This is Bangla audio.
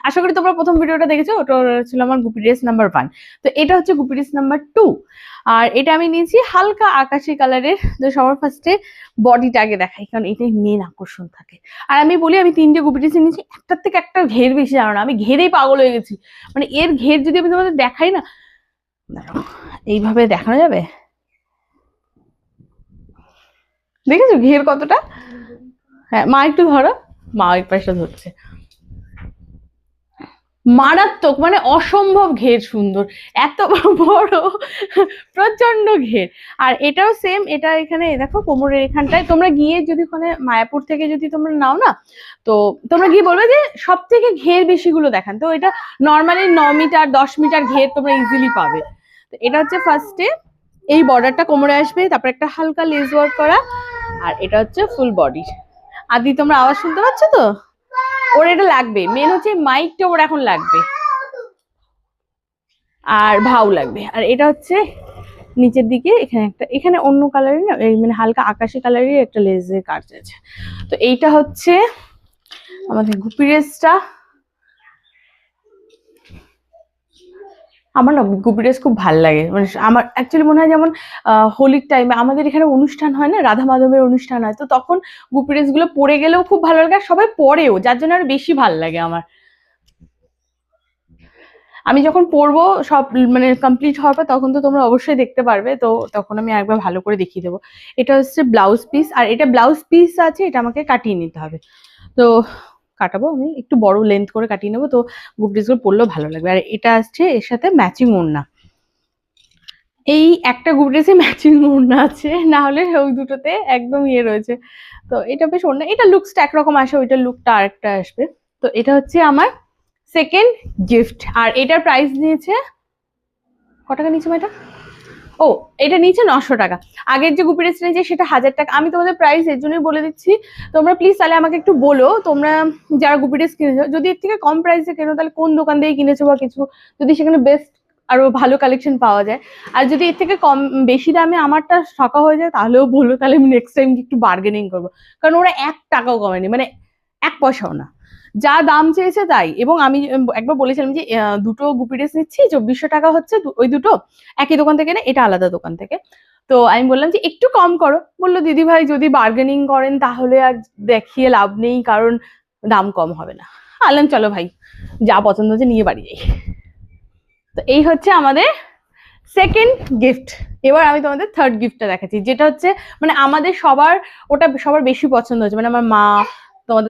আশা করি তোমরা প্রথম ভিডিওটা দেখেছো, ওটা ছিল আমার গুপি ড্রেস নাম্বার 1। তো এটা হচ্ছে গুপি ড্রেস নাম্বার 2। আর এটা আমি নিয়েছি হালকা আকাশি কালারের। তো সবার ফার্স্টে বডিটা আগে দেখাই, কারণ এটাই মেন আকর্ষণ থাকে। আর আমি বলি, আমি 3টে গুপি ড্রেস নিয়েছি, একটার থেকে একটা ঘের বেশি, জানো না, আমি ঘেরেই পাগল হয়ে গেছি। মানে এর ঘের যদি আমি তোমাদের দেখাই না, এইভাবে দেখানো যাবে? দেখেছো ঘের কতটা? হ্যাঁ, মা একটু ধরো, মা ওই পাশটা ধরছে। মারাত্মক, মানে অসম্ভব ঘের সুন্দর, এত বড়, প্রচন্ড ঘের। আর এটাও সেম, এটা এখানে দেখো কোমরের এখানটায়, তোমরা গিয়ে যদি ওখানে মায়াপুর থেকে যদি তোমরা নাও না, তো তোমরা গিয়ে বলবে যে সব থেকে ঘের বেশিগুলো দেখান। তো এটা নর্মালি 9 মিটার 10 মিটার ঘের তোমরা ইজিলি পাবে। তো এটা হচ্ছে ফার্স্টে এই বর্ডারটা কোমরে আসবে, তারপর একটা হালকা লেস ওয়ার্ক করা, আর এটা হচ্ছে ফুল বডি। আদি তোমরা আওয়াজ শুনতে পাচ্ছ তো? ওর এটা লাগবে, মেন হচ্ছে মাইকটা ওর এখন লাগবে, আর ভাও লাগবে। আর এটা হচ্ছে নিচের দিকে এখানে একটা, এখানে অন্য কালারের না, মানে হালকা আকাশি কালারের একটা লেজের কাজ আছে। তো এইটা হচ্ছে আমাদের গুপি ড্রেসটা। আমার না গুপি ড্রেস খুব ভাল লাগে, মানে আমার অ্যাকচুয়ালি মনে হয় যেমন হোলির টাইমে আমাদের এখানে অনুষ্ঠান হয় না, রাধা মাধবের অনুষ্ঠান হয়, তো তখন গুপি ড্রেস গুলো পরে গেলেও খুব ভালো লাগে, আর সবাই পরেও, যার জন্য আরো বেশি ভাল লাগে আমার। আমি যখন পরবো সব মানে কমপ্লিট হওয়ার পর, তখন তো তোমরা অবশ্যই দেখতে পারবে, তো তখন আমি একবার ভালো করে দেখিয়ে দেবো। এটা হচ্ছে ব্লাউজ পিস, আর এটা ব্লাউজ পিস আছে, এটা আমাকে কাটিয়ে নিতে হবে। তো কাটাবো, আমি একটু বড় লেন্থ করে কাটিয়ে নেবো, তো গুপ ড্রেসগুলো পরলেও ভালো লাগবে। আর এটা আসছে এর সাথে ম্যাচিং ওড়না, এই একটা গুপ ড্রেসে ম্যাচিং ওড়না আছে, না হলে ওই দুটোতে একদম ইয়ে রয়েছে। তো এটা বেশ ওড়না, এটা লুকসটা একরকম আসে, ওইটার লুকটা আরেকটা আসবে। তো এটা হচ্ছে আমার সেকেন্ড গিফট, আর এটার প্রাইস নিয়েছে কত টাকা নিয়েছে এটা? ও, এটা নিচে 900 টাকা। আগের যে গুপি ড্রেসটা নিয়েছে সেটা 1000 টাকা। আমি তোমাদের প্রাইস এর জন্যই বলে দিচ্ছি, তোমরা প্লিজ তাহলে আমাকে একটু বলো, তোমরা যারা গুপি ড্রেস কিনেছো, যদি এর থেকে কম প্রাইসে কেনো, তাহলে কোন দোকান থেকে কিনেছো বা কিছু, যদি সেখানে বেস্ট আরো ভালো কালেকশন পাওয়া যায়। আর যদি এর থেকে কম বেশি দামে আমারটা ঠকা হয়ে যায়, তাহলেও বলো, তাহলে আমি নেক্সট টাইম একটু বার্গেনিং করবো। কারণ ওরা 1 টাকাও কমেনি, মানে 1 পয়সাও না, যা দাম চেয়েছে তাই। এবং আমি একবার বলেছিলাম যে দুটো গুপি ড্রেস নিচ্ছি, 2400 টাকা হচ্ছে ওই দুটো, একই দোকান থেকে না, এটা আলাদা দোকান থেকে। তো আমি বললাম যে একটু কম করো, বললো দিদি ভাই যদি বার্গেনিং করেন তাহলে আর দেখিয়ে লাভ নেই, কারণ দাম কম হবে না। আনলাম, চলো ভাই, যা পছন্দ হচ্ছে নিয়ে বাড়ি যাই। তো এই হচ্ছে আমাদের সেকেন্ড গিফট। এবার আমি তোমাদের থার্ড গিফটটা দেখাচ্ছি, যেটা হচ্ছে মানে আমাদের সবার, ওটা সবার বেশি পছন্দ হচ্ছে, মানে আমার মা,